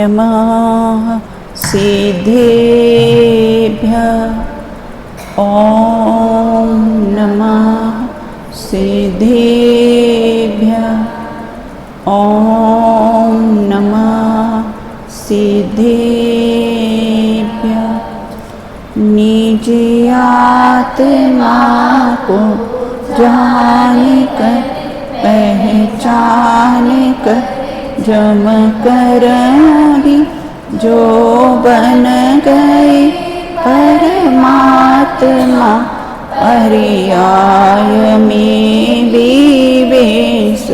नमः सिद्धेभ्यः। ॐ नमः सिद्धेभ्यः। ॐ नमः सिद्धेभ्यः। निज आत्मा को जान कर पहचान कर जम कर ही जो बन गए परमात्मा पर्याय में विवेश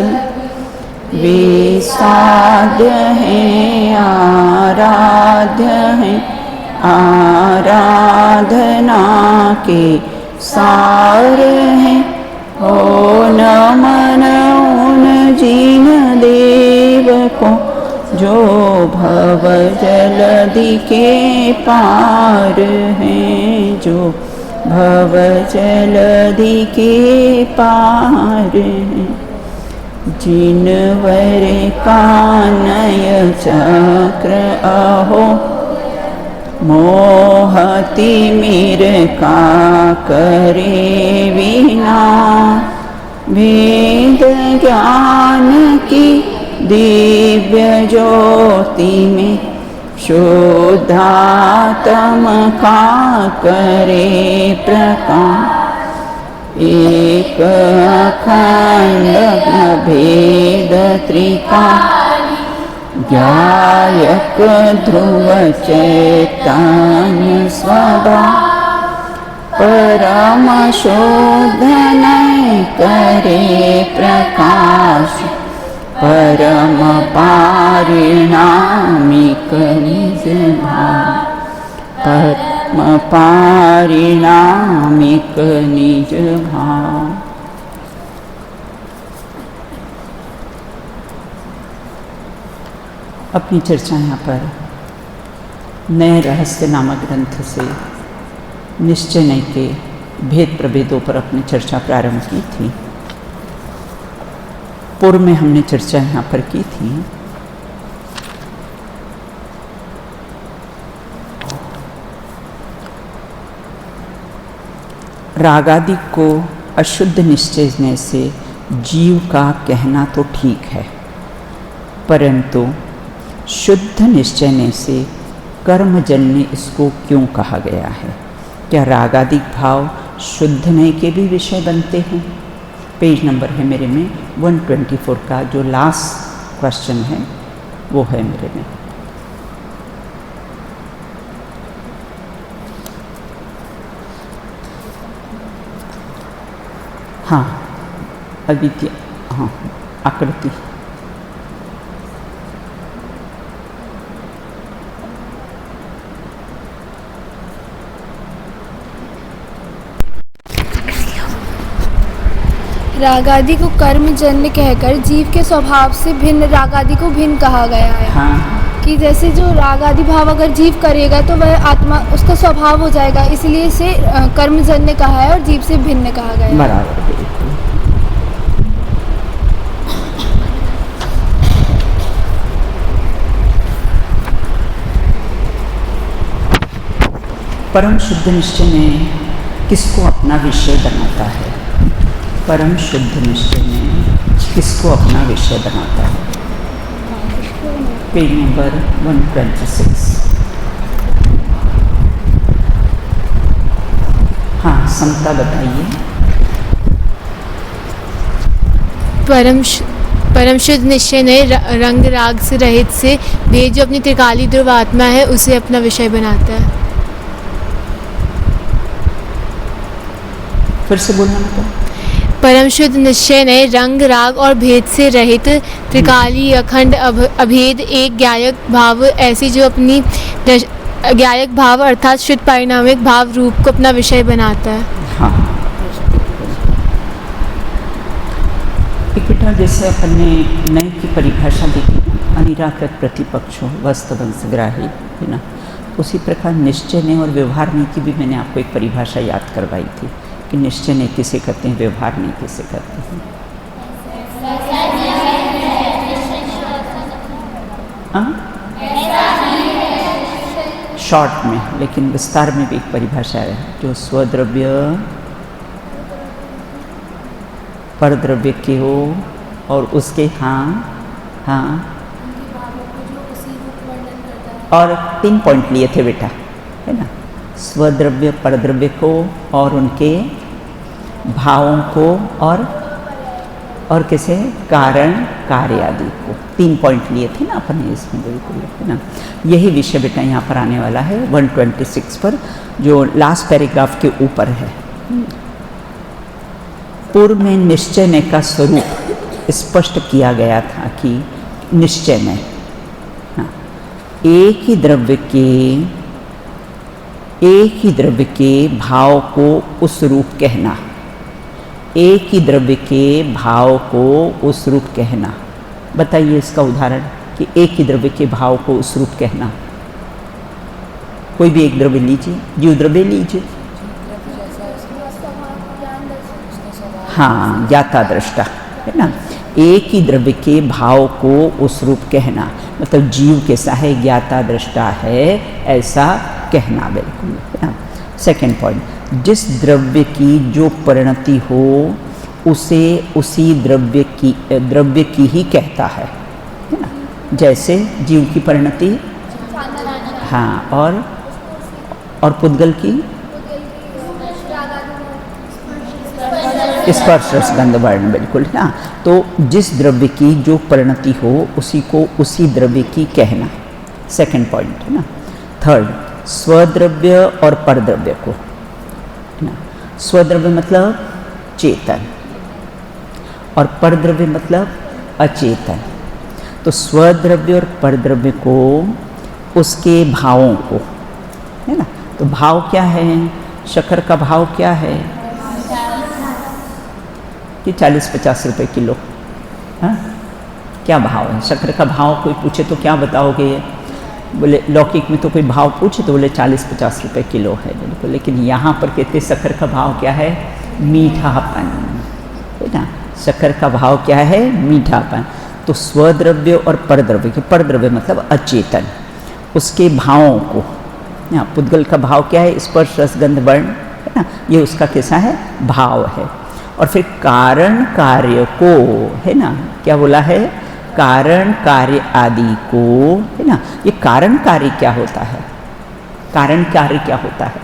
वे साध्य हैं आराध्य हैं आराधना के सार हैं। हो नमन उन जिन देव को जो भव जलधि के पार हैं जो भव जलधि के पार हैं। जिनवर कानय चक्र अहो मोहति मीर का करे विना वेद ज्ञान की दिव्य ज्योति में शुद्धात्म का करे प्रकाश। एक अखंड भेद त्रिकाल गायक ध्रुव चैतन्य स्वभाव परम शोधन करे प्रकाश। परम पारिणामिक निज भाव परम पारिणामिक निज भाव। अपनी चर्चा यहाँ पर नए रहस्य नामक ग्रंथ से निश्चय नय के भेद प्रभेदों पर अपनी चर्चा प्रारंभ की थी। पूर्व में हमने चर्चा यहाँ पर की थी रागादि को अशुद्ध निश्चय से जीव का कहना तो ठीक है, परंतु शुद्ध निश्चय से कर्मजन्य इसको क्यों कहा गया है? क्या रागादिक भाव शुद्ध नय के भी विषय बनते हैं? पेज नंबर है मेरे में 124 का जो लास्ट क्वेश्चन है वो है मेरे में। हाँ अद्वितीय, हाँ आकृति। रागादि को कर्मजन्य कहकर जीव के स्वभाव से भिन्न रागादि को भिन्न कहा गया है। हाँ। कि जैसे जो रागादि भाव अगर जीव करेगा तो वह आत्मा उसका स्वभाव हो जाएगा, इसलिए इसे कर्मजन्य कहा है और जीव से भिन्न कहा गया है। बराबर। परम शुद्ध निश्चय में किसको अपना विषय बनाता है? परम शुद्ध निश्चय में किसको अपना विषय बनाता है? Page number 126। हाँ समता बताइए। परम शुद्ध निश्चय ने रंग राग से रहित से भेद जो अपनी त्रिकाली ध्रुव आत्मा है उसे अपना विषय बनाता है। फिर से बोलना तो। परम शुद्ध निश्चय ने रंग राग और भेद से रहित त्रिकाली अखंड अभेद एक ज्ञायक भाव ऐसी जो अपनी ज्ञायक भाव अर्थात शुद्ध परिणामिक भाव रूप को अपना विषय बनाता है। हाँ एक बेटा जैसे अपन ने नए की परिभाषा देखी अनिराकृत प्रतिपक्षों वस्तुवंशग्राही है ना, उसी प्रकार निश्चय ने और व्यवहार नीति भी मैंने आपको एक परिभाषा याद करवाई थी कि निश्चय ने किसे कहते हैं, व्यवहार नहीं किसे कहते हैं। हाँ शॉर्ट में, लेकिन विस्तार में भी एक परिभाषा है जो स्वद्रव्य परद्रव्य के हो और उसके हाँ और 3 पॉइंट लिए थे बेटा, है ना, स्वद्रव्य परद्रव्य को और उनके भावों को और किसे कारण कार्य आदि को 3 पॉइंट लिए थे ना अपने इसमें, बिल्कुल, है ना। यही विषय बेटा यहाँ पर आने वाला है 126 पर, जो लास्ट पैराग्राफ के ऊपर है। पूर्व में निश्चय का स्वरूप स्पष्ट किया गया था कि निश्चय में एक ही द्रव्य के भाव को उस रूप कहना, एक ही द्रव्य के भाव को उस रूप कहना। बताइए इसका उदाहरण कि एक ही द्रव्य के भाव को उस रूप कहना। कोई भी एक द्रव्य लीजिए, जीव द्रव्य लीजिए, हाँ, ज्ञाता दृष्टा, है ना। एक ही द्रव्य के भाव को उस रूप कहना, मतलब जीव कैसा है, ज्ञाता दृष्टा है, ऐसा कहना, बिल्कुल, है ना। सेकेंड पॉइंट, जिस द्रव्य की जो परिणति हो उसे उसी द्रव्य की ही कहता है ना। जैसे जीव की परिणति, हाँ, और पुद्गल की स्पर्श रस गंध वर्ण, बिल्कुल, ना। तो जिस द्रव्य की जो परिणति हो उसी को उसी द्रव्य की कहना, सेकंड पॉइंट, है ना। थर्ड, स्वद्रव्य और परद्रव्य को, है ना। स्वद्रव्य मतलब चेतन और परद्रव्य मतलब अचेतन। तो स्वद्रव्य और परद्रव्य को उसके भावों को, है ना। तो भाव क्या है, शक्कर का भाव क्या है कि 40-50 रुपए किलो, हाँ, क्या भाव है शक्कर का भाव? कोई पूछे तो क्या बताओगे? बोले लौकिक में तो कोई भाव पूछे तो बोले 40-50 रुपए किलो है, बिल्कुल। लेकिन यहाँ पर कहते शक्कर का भाव क्या है? मीठापन, है ना। शक्कर का भाव क्या है? मीठापन। तो स्वद्रव्य और परद्रव्य के, परद्रव्य मतलब अचेतन, उसके भावों को, यहाँ पुद्गल का भाव क्या है? स्पर्श रस गंध वर्ण, है ना, ये उसका कैसा है? भाव है। और फिर कारण कार्य को, है ना, क्या बोला है? कारण कार्य आदि को, है ना। ये कारण कार्य क्या होता है? कारण कार्य क्या होता है?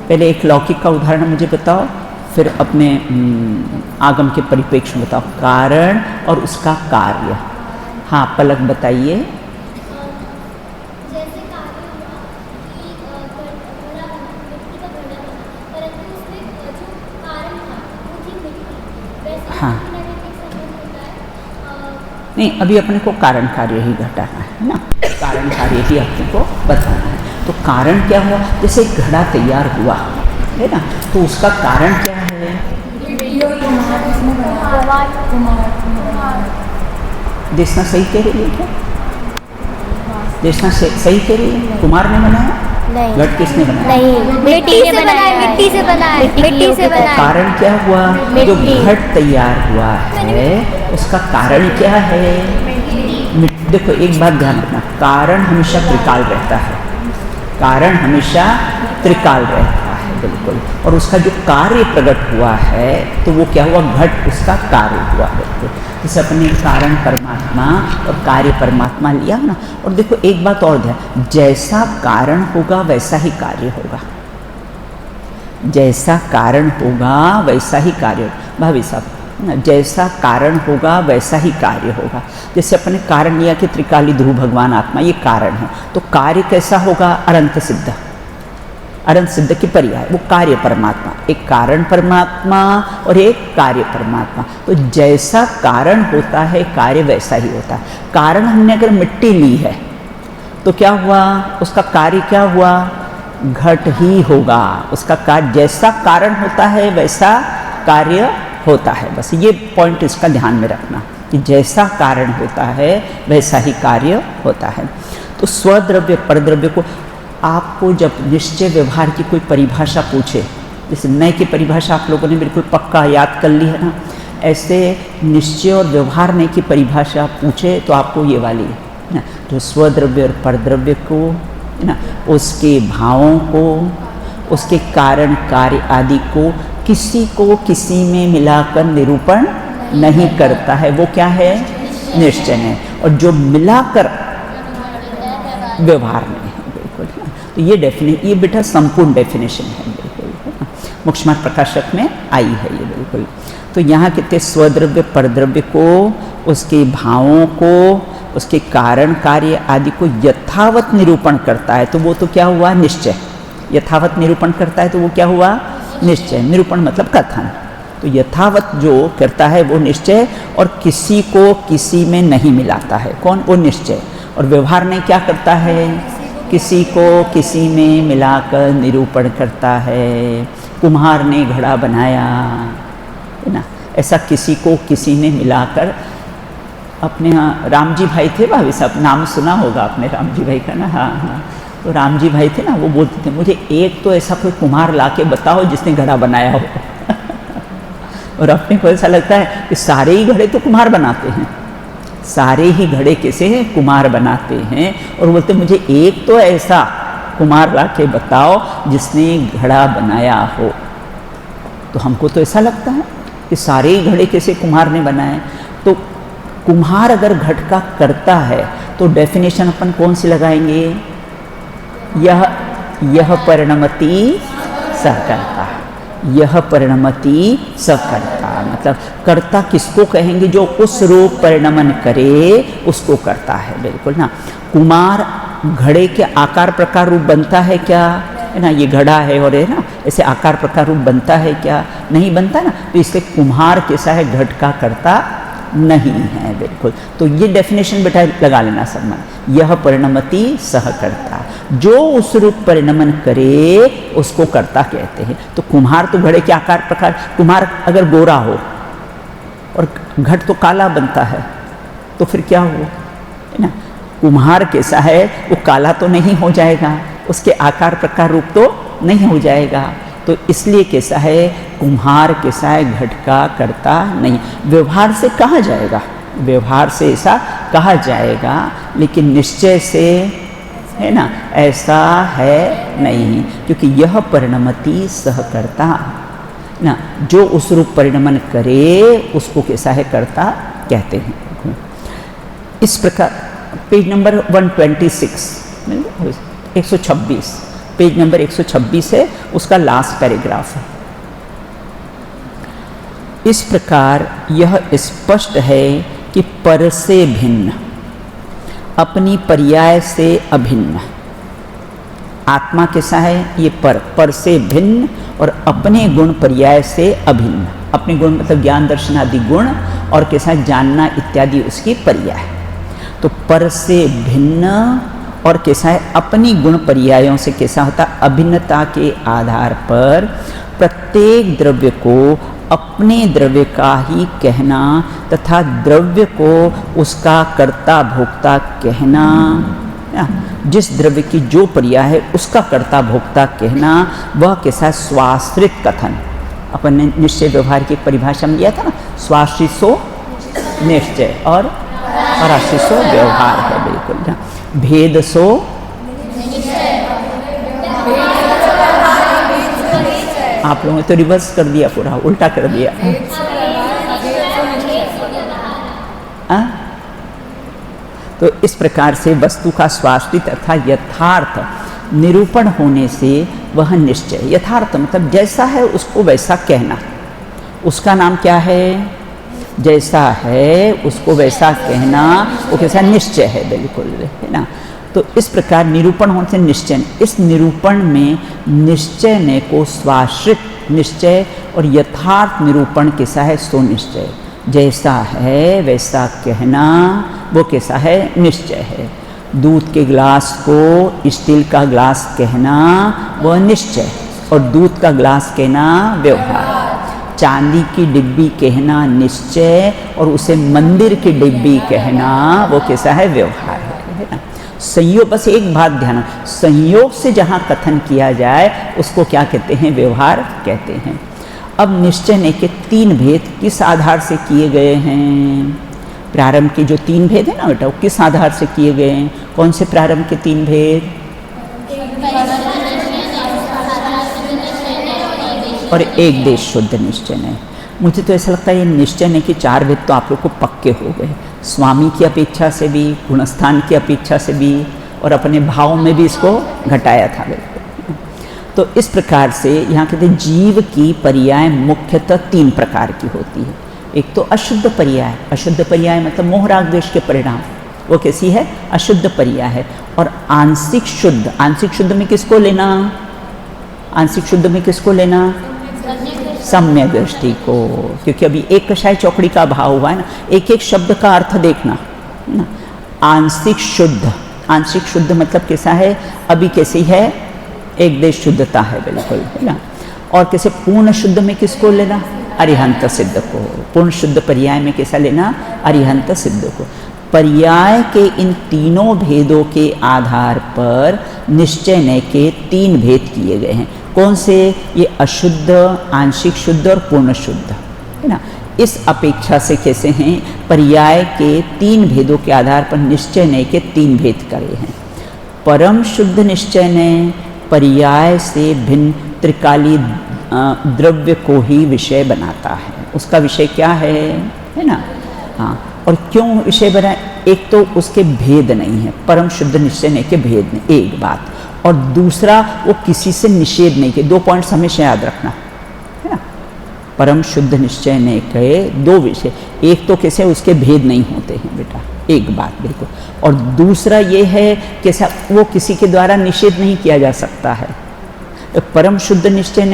पहले एक लौकिक का उदाहरण मुझे बताओ, फिर अपने आगम के परिप्रेक्ष्य में बताओ कारण और उसका कार्य। हाँ पलक बताइए। हाँ नहीं, अभी अपने को कारण कार्य ही घटाना है ना, कारण कार्य ही अपने को बताना है। तो कारण क्या हुआ? जैसे एक घड़ा तैयार हुआ है ना, तो उसका कारण क्या है? देखना सही कह रही है क्या? देखना सही कह रही है? कुमार ने बनाया? नहीं। घट किसने बनाया? नहीं, मिट्टी से बनाया, मिट्टी से बनाया, मिट्टी से बनाया। कारण क्या हुआ? जो घट तैयार हुआ है उसका कारण क्या है? देखो एक बात ध्यान रखना, कारण हमेशा त्रिकाल रहता है, कारण हमेशा त्रिकाल रहता है, बिल्कुल। और उसका जो कार्य प्रकट हुआ है तो वो क्या हुआ? घट उसका कार्य हुआ, बिल्कुल। जैसे अपने कारण परमात्मा और कार्य परमात्मा लिया ना। और देखो एक बात और ध्यान, जैसा कारण होगा वैसा ही कार्य होगा, जैसा कारण होगा वैसा ही कार्य। भाभी साहब, जैसा कारण होगा वैसा ही कार्य होगा। जैसे अपने कारण लिया कि त्रिकाली ध्रुव भगवान आत्मा, ये कारण है, तो कार्य कैसा होगा? अनंत सिद्ध, अनंत सिद्ध की पर्याय वो कार्य परमात्मा, एक कारण परमात्मा और एक कार्य परमात्मा। तो जैसा कारण होता है कार्य वैसा ही होता है। कारण हमने अगर मिट्टी ली है तो क्या हुआ? उसका कार्य क्या हुआ? घट ही होगा। उसका कार्य, जैसा कारण होता है वैसा कार्य होता है। बस ये पॉइंट इसका ध्यान में रखना कि जैसा कारण होता है वैसा ही कार्य होता है। तो स्वद्रव्य परद्रव्य को आपको जब निश्चय व्यवहार की कोई परिभाषा पूछे, जैसे नए की परिभाषा आप लोगों ने बिल्कुल पक्का याद कर ली है ना, ऐसे निश्चय और व्यवहार नए की परिभाषा पूछे तो आपको ये वाली ना, जो स्वद्रव्य और परद्रव्य को, है ना, उसके भावों को, उसके कारण कार्य आदि को किसी को किसी में मिलाकर निरूपण नहीं करता है, वो क्या है? निश्चय है। और जो मिलाकर व्यवहार में है, बिल्कुल। तो ये बेटा संपूर्ण डेफिनेशन है, बिल्कुल मोक्षमार्ग प्रकाशक में आई है ये, बिल्कुल। तो यहाँ कहते स्वद्रव्य परद्रव्य को, उसके भावों को, उसके कारण कार्य आदि को यथावत निरूपण करता है, तो वो तो क्या हुआ? निश्चय। यथावत निरूपण करता है तो वो क्या हुआ? निश्चय। निरूपण मतलब कथन। तो यथावत जो करता है वो निश्चय, और किसी को किसी में नहीं मिलाता है। कौन? वो निश्चय। और व्यवहार में क्या करता है? किसी को किसी में मिलाकर निरूपण करता है। कुम्हार ने घड़ा बनाया, है ना, ऐसा किसी को किसी में मिलाकर। अपने यहाँ राम जी भाई थे, भाभी साहब, नाम सुना होगा आपने राम जी भाई का ना? हाँ हाँ। तो राम जी भाई थे ना, वो बोलते थे मुझे एक तो ऐसा कोई कुम्हार ला के बताओ जिसने घड़ा बनाया हो। और अपने को ऐसा लगता है कि सारे ही घड़े तो कुम्हार बनाते हैं, सारे ही घड़े कैसे कुम्हार बनाते हैं। और बोलते मुझे एक तो ऐसा कुम्हार ला के बताओ जिसने घड़ा बनाया हो। तो हमको तो ऐसा लगता है कि सारे ही घड़े कैसे कुम्हार ने बनाए। तो कुम्हार अगर घट का करता है तो डेफिनेशन अपन कौन सी लगाएंगे? यह परिणमति सहकर्ता। यह परिणमति सहकर्ता मतलब कर्ता किसको कहेंगे? जो उस रूप परिणमन करे उसको करता है, बिल्कुल ना। कुम्हार घड़े के आकार प्रकार रूप बनता है क्या? है ना, ये घड़ा है और है ना, ऐसे आकार प्रकार रूप बनता है क्या? नहीं बनता ना। तो इसलिए कुम्हार कैसा है? घट का कर्ता नहीं है, बिल्कुल। तो ये डेफिनेशन बेटा लगा लेना सब में। यह परिणमति सहकर्ता, जो उस रूप परिणमन करे उसको कर्ता कहते हैं। तो कुम्हार तो घड़े के आकार प्रकार, कुम्हार अगर गोरा हो और घट तो काला बनता है तो फिर क्या हो? है ना, कुम्हार कैसा है? वो काला तो नहीं हो जाएगा, उसके आकार प्रकार रूप तो नहीं हो जाएगा। तो इसलिए कैसा है? कुम्हार कैसा है? घट का करता नहीं। व्यवहार से कहा जाएगा, व्यवहार से ऐसा कहा जाएगा, लेकिन निश्चय से, है ना, ऐसा है नहीं। क्योंकि यह परिणमति सहकर्ता ना, जो उस रूप परिणमन करे उसको कैसा है? कर्ता कहते हैं। इस प्रकार पेज नंबर 126 126 पेज नंबर 126 है, उसका लास्ट पैराग्राफ है। इस प्रकार यह स्पष्ट है कि पर से भिन्न, अपनी पर्याय से अभिन्न। आत्मा कैसा है? ये पर से भिन्न और अपने गुण पर्याय से अभिन्न। अपने गुण मतलब ज्ञान दर्शन आदि गुण, और कैसा है? जानना इत्यादि उसकी पर्याय। तो पर से भिन्न और कैसा है? अपनी गुण पर्यायों से कैसा होता? अभिन्नता के आधार पर प्रत्येक द्रव्य को अपने द्रव्य का ही कहना तथा द्रव्य को उसका कर्ता भोक्ता कहना। जिस द्रव्य की जो पर्याय है उसका कर्ता भोक्ता कहना, वह कैसा? स्वाश्रित कथन। अपन ने निश्चय व्यवहार की परिभाषा में लिया था ना, स्वाश्रित सो निश्चय और पराश्रित सो व्यवहार है, बिल्कुल ना। भेद सो आप लोगों ने तो रिवर्स कर दिया, पूरा उल्टा कर दिया। तो इस प्रकार से वस्तु का स्वाश्रित अर्थात यथार्थ निरूपण होने से वह निश्चय, यथार्थ मतलब जैसा है उसको वैसा कहना, उसका नाम क्या है? जैसा है उसको वैसा कहना, वो कैसा? निश्चय है, बिल्कुल, है ना। तो इस प्रकार निरूपण होने से निश्चय, इस निरूपण में निश्चय ने को स्वाश्रित निश्चय और यथार्थ निरूपण कैसा है? सो निश्चय। जैसा है वैसा कहना वो कैसा है? निश्चय है। दूध के ग्लास को स्टील का ग्लास कहना वह निश्चय, और दूध का ग्लास कहना व्यवहार। चांदी की डिब्बी कहना निश्चय, और उसे मंदिर की डिब्बी कहना वो कैसा है? व्यवहार है ना। संयोग, बस एक बात ध्यान, संयोग से जहाँ कथन किया जाए उसको क्या कहते हैं? व्यवहार कहते हैं। अब निश्चय ने के तीन भेद किस आधार से किए गए हैं? प्रारंभ के जो 3 भेद है ना बेटा, वो किस आधार से किए गए हैं? कौन से प्रारंभ के 3 भेद? और एक देश शुद्ध निश्चय नहीं। मुझे तो ऐसा लगता है ये निश्चय नहीं कि 4 भेद तो आप लोग को पक्के हो गए, स्वामी की अपेक्षा से भी, गुणस्थान की अपेक्षा से भी, और अपने भाव में भी इसको घटाया था बिल्कुल। तो इस प्रकार से यहाँ कहते हैं जीव की पर्याय मुख्यतः 3 प्रकार की होती है। एक तो अशुद्ध पर्याय, अशुद्ध पर्याय मतलब मोह राग द्वेष के परिणाम, वो कैसी है? अशुद्ध पर्याय है। और आंशिक शुद्ध, आंशिक शुद्ध में किसको लेना? आंशिक शुद्ध में किसको लेना? सम्यक दृष्टि को, क्योंकि अभी एक कषाय चौकड़ी का भाव हुआ है ना, एक एक शब्द का अर्थ देखना ना। आंशिक शुद्ध, आंशिक शुद्ध मतलब कैसा है? अभी कैसी है? एक देश शुद्धता है बिल्कुल, है ना। और कैसे पूर्ण शुद्ध में किसको लेना? अरिहंत सिद्ध को। पूर्ण शुद्ध पर्याय में कैसा लेना? अरिहंत सिद्ध को। पर्याय के इन तीनों भेदों के आधार पर निश्चय नय के 3 भेद किए गए हैं। कौन से? ये अशुद्ध, आंशिक शुद्ध और पूर्ण शुद्ध, है ना। इस अपेक्षा से कैसे हैं? पर्याय के 3 भेदों के आधार पर निश्चय नय के 3 भेद करे हैं। परम शुद्ध निश्चय नय पर्याय से भिन्न त्रिकाली द्रव्य को ही विषय बनाता है। उसका विषय क्या है ना। हाँ, और क्यों विषय बना? एक तो उसके भेद नहीं है, परम शुद्ध निश्चय नय के भेद नहीं, एक बात। और दूसरा, वो किसी से निषेध नहीं के। 2 पॉइंट्स हमेशा याद रखना, है ना। परम शुद्ध निश्चय नय के 2 विषय, एक तो कैसे उसके भेद नहीं होते हैं बेटा, एक बात बिल्कुल। और दूसरा ये है कैसा, वो किसी के द्वारा निषेध नहीं किया जा सकता है। तो परम शुद्ध निश्चय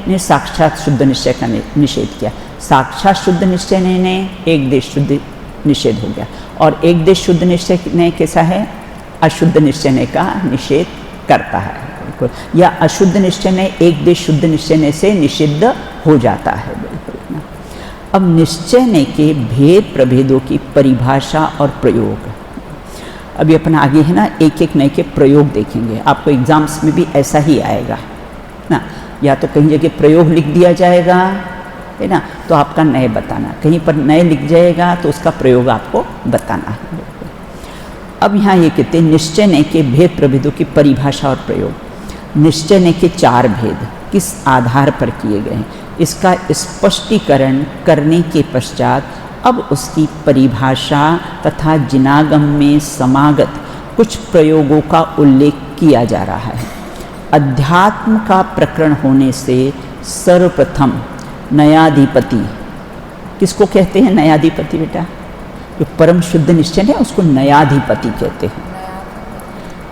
ने साक्षात शुद्ध निश्चय का निषेध किया, साक्षात शुद्ध निश्चय ने एक देश शुद्ध निषेध हो गया। और एक देश शुद्ध निश्चय ने कैसा है? अशुद्ध निश्चय का निषेध करता है बिल्कुल, या अशुद्ध निश्चय ने एक देश शुद्ध निश्चय से निषिद्ध हो जाता है बिल्कुल। अब निश्चय ने के भेद प्रभेदों की परिभाषा और प्रयोग, अभी अपन आगे है ना एक एक नए के प्रयोग देखेंगे। आपको एग्जाम्स में भी ऐसा ही आएगा ना, या तो कहीं जगह प्रयोग लिख दिया जाएगा, है ना, तो आपका नए बताना, कहीं पर नए लिख जाएगा तो उसका प्रयोग आपको बताना है। अब यहाँ ये कहते हैं निश्चय नय के भेद प्रभेदों की परिभाषा और प्रयोग। निश्चय नय के 4 भेद किस आधार पर किए गए हैं, इसका स्पष्टीकरण करने के पश्चात अब उसकी परिभाषा तथा जिनागम में समागत कुछ प्रयोगों का उल्लेख किया जा रहा है। अध्यात्म का प्रकरण होने से सर्वप्रथम नयाधिपति, किसको कहते हैं नयाधिपति बेटा? जो परम शुद्ध निश्चय है उसको नयाधिपति कहते हैं,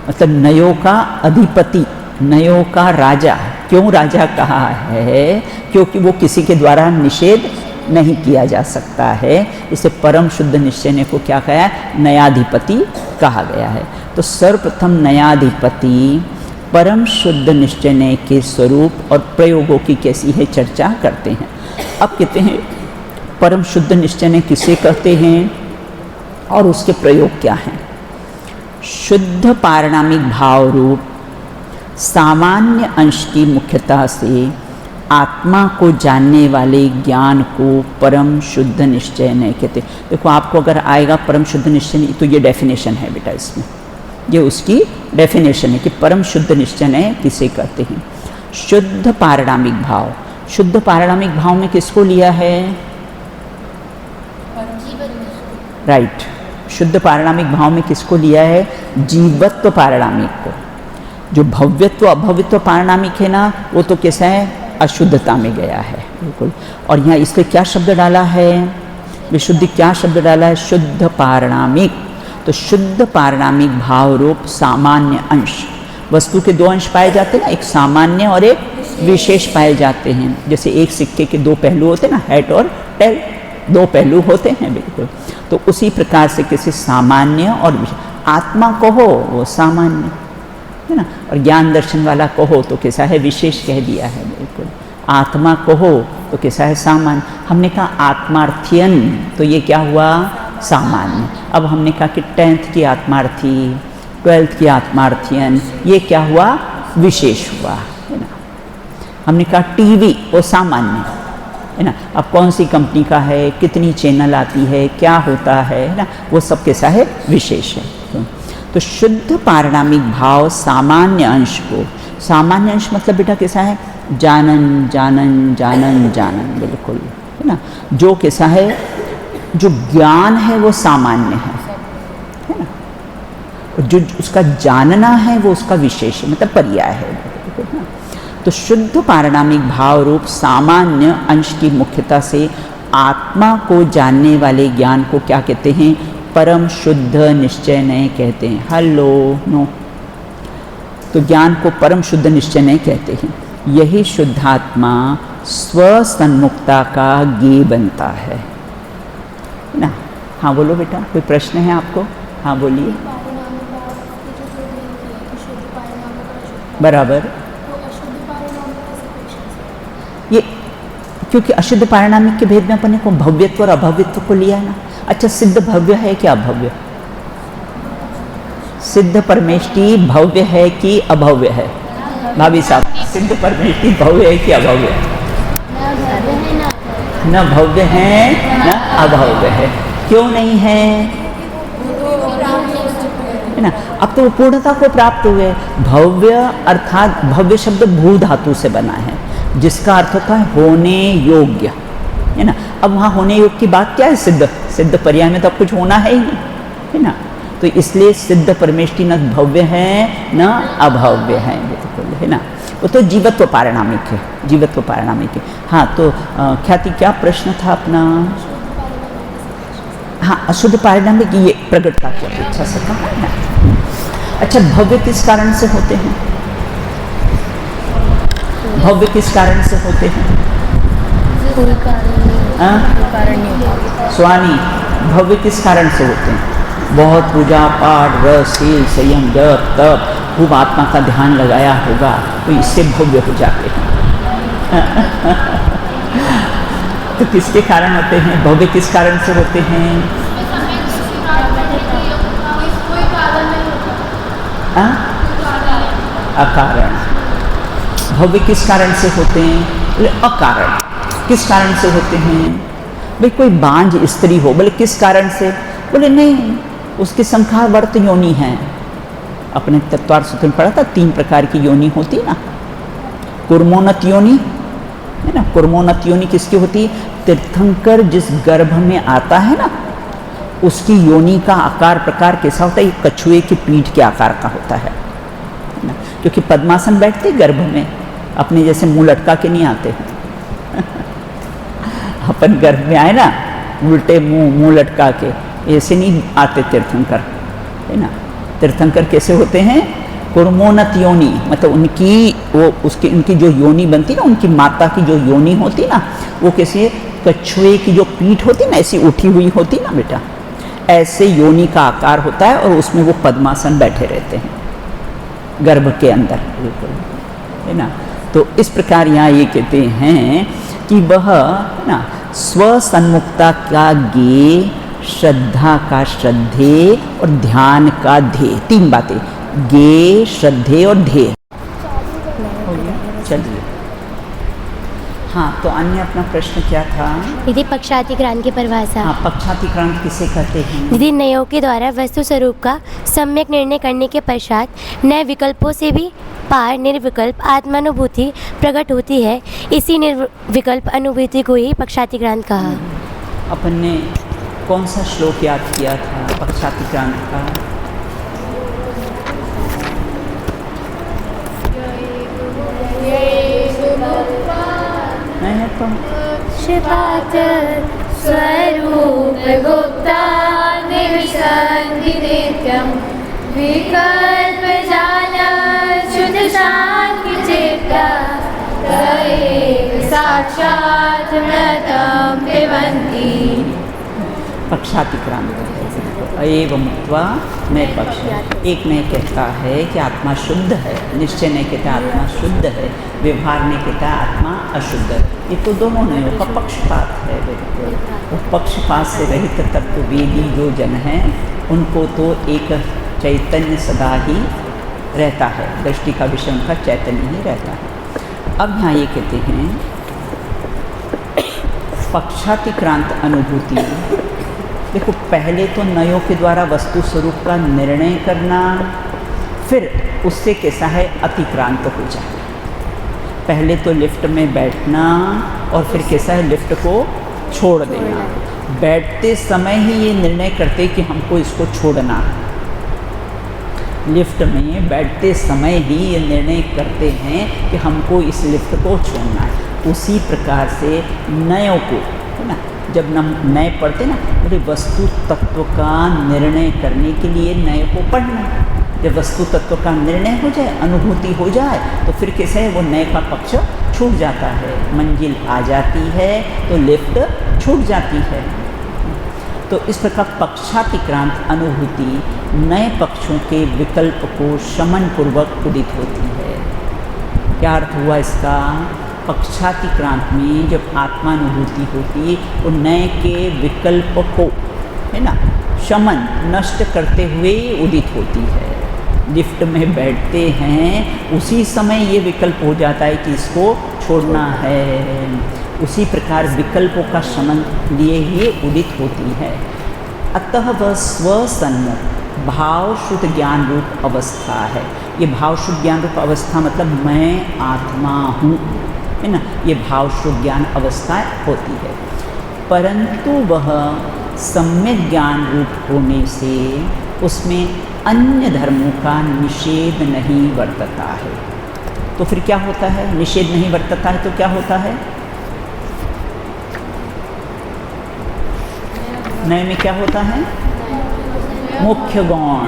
मतलब नयों का अधिपति, नयों का राजा। क्यों राजा कहा है? क्योंकि वो किसी के द्वारा निषेध नहीं किया जा सकता है, इसे परम शुद्ध निश्चय को क्या कहा है? नयाधिपति कहा गया है। तो सर्वप्रथम नयाधिपति परम शुद्ध निश्चय के स्वरूप और प्रयोगों की कैसी है चर्चा करते हैं। अब कहते हैं परम शुद्ध निश्चय किसे कहते हैं और उसके प्रयोग क्या हैं। शुद्ध पारणामिक भाव रूप सामान्य अंश की मुख्यता से आत्मा को जानने वाले ज्ञान को परम शुद्ध निश्चय नहीं कहते। देखो आपको अगर आएगा परम शुद्ध निश्चय तो ये डेफिनेशन है बेटा, इसमें ये उसकी डेफिनेशन है कि परम शुद्ध निश्चय किसे कहते हैं। शुद्ध पारणामिक भाव, शुद्ध पारणामिक भाव में किसको लिया है? राइट, शुद्ध पारणामिक भाव में किसको लिया है? जीवत्व पारणामिक को। जो भव्यत्व अभव्यत्व पारणामिक है ना, वो तो कैसा है? अशुद्धता में गया है बिल्कुल। और यहाँ इसलिए क्या शब्द डाला है? विशुद्धि क्या शब्द डाला है? शुद्ध पारणामिक। तो शुद्ध पारणामिक भाव रूप सामान्य अंश, वस्तु के 2 अंश पाए जाते हैं ना, एक सामान्य और एक विशेष पाए जाते हैं। जैसे एक सिक्के के 2 पहलू होते हैं ना, हेड और टेल, 2 पहलू होते हैं बिल्कुल। तो उसी प्रकार से किसी सामान्य और आत्मा को हो वो सामान्य है ना, और ज्ञान दर्शन वाला को हो तो कैसा है? विशेष कह दिया है बिल्कुल। आत्मा को हो तो कैसा है? सामान्य। हमने कहा आत्मार्थियन, तो ये क्या हुआ? सामान्य। अब हमने कहा कि 10th की आत्मार्थी, 12th की आत्मार्थियन, ये क्या हुआ? विशेष हुआ है ना। हमने कहा टीवी वो सामान्य, है ना। अब कौन सी कंपनी का है, कितनी चैनल आती है, क्या होता है ना, वो सब कैसा है, विशेष है। तो शुद्ध पारिणामिक भाव सामान्य अंश को, सामान्य अंश मतलब बेटा कैसा है, जानन जानन जानन जानन, बिल्कुल, है ना। जो कैसा है, जो ज्ञान है वो सामान्य है ना, जो उसका जानना है वो उसका विशेष है, मतलब पर्याय है ना। तो शुद्ध पारिणामिक भाव रूप सामान्य अंश की मुख्यता से आत्मा को जानने वाले ज्ञान को क्या कहते हैं, परम शुद्ध निश्चय नहीं कहते हैं। हेलो, नो, तो ज्ञान को परम शुद्ध निश्चय नहीं कहते हैं। यही शुद्धात्मा स्वसन्मुक्ता का ज्ञेय बनता है ना। हाँ बोलो बेटा, कोई प्रश्न है आपको? हाँ बोलिए। बराबर, ये क्योंकि अशुद्ध पारिणामिक के भेद में अपने को भव्यत्व और अभव्यत्व को लिया है ना। अच्छा, सिद्ध भव्य है कि अभव्य? सिद्ध परमेष्टि भव्य है कि अभव्य है? भाभी साहब, सिद्ध परमेष्टि भव्य है कि अभव्य है? न भव्य है न अभव्य है। क्यों नहीं है? है ना। अब तो वो पूर्णता को प्राप्त हुए। भव्य अर्थात भव्य शब्द भू धातु से बना है, जिसका अर्थ होता है होने योग्य, है ना। अब वहाँ होने योग्य की बात क्या है? सिद्ध, सिद्ध पर्याय में तो अब कुछ होना है ही नहीं, है ना। तो इसलिए सिद्ध परमेष्टि न भव्य है न अभव्य है, बिल्कुल, है ना। वो तो जीवत्व पारिणामिक है, जीवत्व पारिणामिक है। हाँ, तो ख्याति क्या प्रश्न था अपना? हाँ, अशुद्ध पारिणामिक ये प्रगटता की अपेक्षा से कहा है ना। अच्छा, भव्य किस कारण से होते हैं? भव्य किस कारण से होते हैं? स्वामी, भव्य किस कारण से होते हैं? बहुत पूजा पाठ, रस, शील, संयम, जप, तप, खूब आत्मा का ध्यान लगाया होगा, तो इससे भव्य हो जाते हैं। तो किसके कारण होते हैं? भव्य किस कारण से होते हैं? अकारण। भव्य किस कारण से होते हैं? अकारण। किस कारण से होते हैं? भाई कोई बांझ स्त्री हो, बोले किस कारण से? बोले नहीं, उसकी संखारवर्त योनि है। अपने तत्वार्थ सूत्र में पढ़ा था, 3 प्रकार की योनि होती है ना। कुर्मोन्नत योनि, है ना। कुर्मोन्नत योनि किसकी होती है? तीर्थंकर जिस गर्भ में आता है ना, उसकी योनि का आकार प्रकार कैसा होता है? ये कछुए की पीठ के आकार का होता है ना। क्योंकि पद्मासन बैठते गर्भ में, अपने जैसे मुंह लटका के नहीं आते हैं। अपन गर्भ में आए ना, उल्टे मुंह लटका के, ऐसे नहीं आते तीर्थंकर, है ना। तीर्थंकर कैसे होते हैं? कुर्मोन्नत योनि, मतलब उनकी जो योनि बनती ना, उनकी माता की जो योनि होती ना, वो कैसे कछुए की जो पीठ होती ना, ऐसी उठी हुई होती ना बेटा, ऐसे योनि का आकार होता है, और उसमें वो पद्मासन बैठे रहते हैं गर्भ के अंदर, बिल्कुल, है ना। तो इस प्रकार यहाँ ये कहते हैं कि वह, है ना, स्वसन्मुक्ता का ज्ञेय, श्रद्धा का श्रद्धेय और ध्यान का ध्येय। 3 बातें, ज्ञेय, श्रद्धेय और ध्येय। चलिए, हाँ, तो अन्य अपना प्रश्न क्या था? दीदी, पक्षातिक्रांत की परिभाषा। हाँ, पक्षातिक्रांत किसे कहते हैं? दीदी, नयों के द्वारा वस्तु स्वरूप का सम्यक निर्णय करने के पश्चात नए विकल्पों से भी पार निर्विकल्प आत्मानुभूति प्रकट होती है। इसी निर्विकल्प अनुभूति को ही पक्षातिक्रांत कहा। अपन ने कौन सा श्लोक याद किया था पक्षातिक्रांत का? नहीं है तो स्वरूप गुप्ता निविशन्ति नित्यं विकल्प जाना शुद्ध शांति चित्ता साक्षात् मृतं पिबन्ति। पक्षातिक्रांत एवं मुक्त्वा नए पक्ष। एक नहीं कहता है कि आत्मा शुद्ध है, निश्चय नहीं कहता आत्मा शुद्ध है, व्यवहार नहीं कहता आत्मा अशुद्ध है। ये तो दोनों नहीं का पक्षपात है, बिल्कुल। वो पक्षपात से रहित तत्ववेदी जो जन हैं, उनको तो एक चैतन्य सदा ही रहता है, दृष्टि का विषय उनका चैतन्य ही रहता है। अब यहाँ ये कहते हैं पक्षातिक्रांत अनुभूति, देखो पहले तो नयों के द्वारा वस्तु स्वरूप का निर्णय करना, फिर उससे कैसा है अतिक्रांत हो जाना। पहले तो लिफ्ट में बैठना और फिर कैसा है लिफ्ट को छोड़ देना। बैठते समय ही ये निर्णय करते कि हमको इसको छोड़ना है। लिफ्ट में बैठते समय ही ये निर्णय करते हैं कि हमको इस लिफ्ट को छोड़ना है। उसी प्रकार से नयों को, है ना, जब हम नए पढ़ते ना, बोले वस्तु तत्व का निर्णय करने के लिए नए को पढ़ना। जब वस्तु तत्व का निर्णय हो जाए, अनुभूति हो जाए, तो फिर कैसे है वो नए का पक्ष छूट जाता है। मंजिल आ जाती है तो लिफ्ट छूट जाती है। तो इस प्रकार पक्षातिक्रांत अनुभूति नए पक्षों के विकल्प को शमन पूर्वक उदित होती है। क्या अर्थ हुआ इसका? पक्षातिक्रांत में जब आत्मानुभूति होती, वो नए के विकल्प को, है ना, शमन नष्ट करते हुए उदित होती है। लिफ्ट में बैठते हैं उसी समय ये विकल्प हो जाता है कि इसको छोड़ना है। उसी प्रकार विकल्पों का शमन लिए ही उदित होती है। अतः वह स्वसन्मुख भाव शुद्ध ज्ञान रूप अवस्था है। ये भाव शुद्ध ज्ञान रूप अवस्था मतलब मैं आत्मा हूँ, है ना, ये भाव शुद्ध ज्ञान अवस्था होती है। परंतु वह सम्यक ज्ञान रूप होने से उसमें अन्य धर्मों का निषेध नहीं वर्तता है। तो फिर क्या होता है? निषेध नहीं वर्तता है तो क्या होता है? नए में क्या होता है? मुख्य गौण,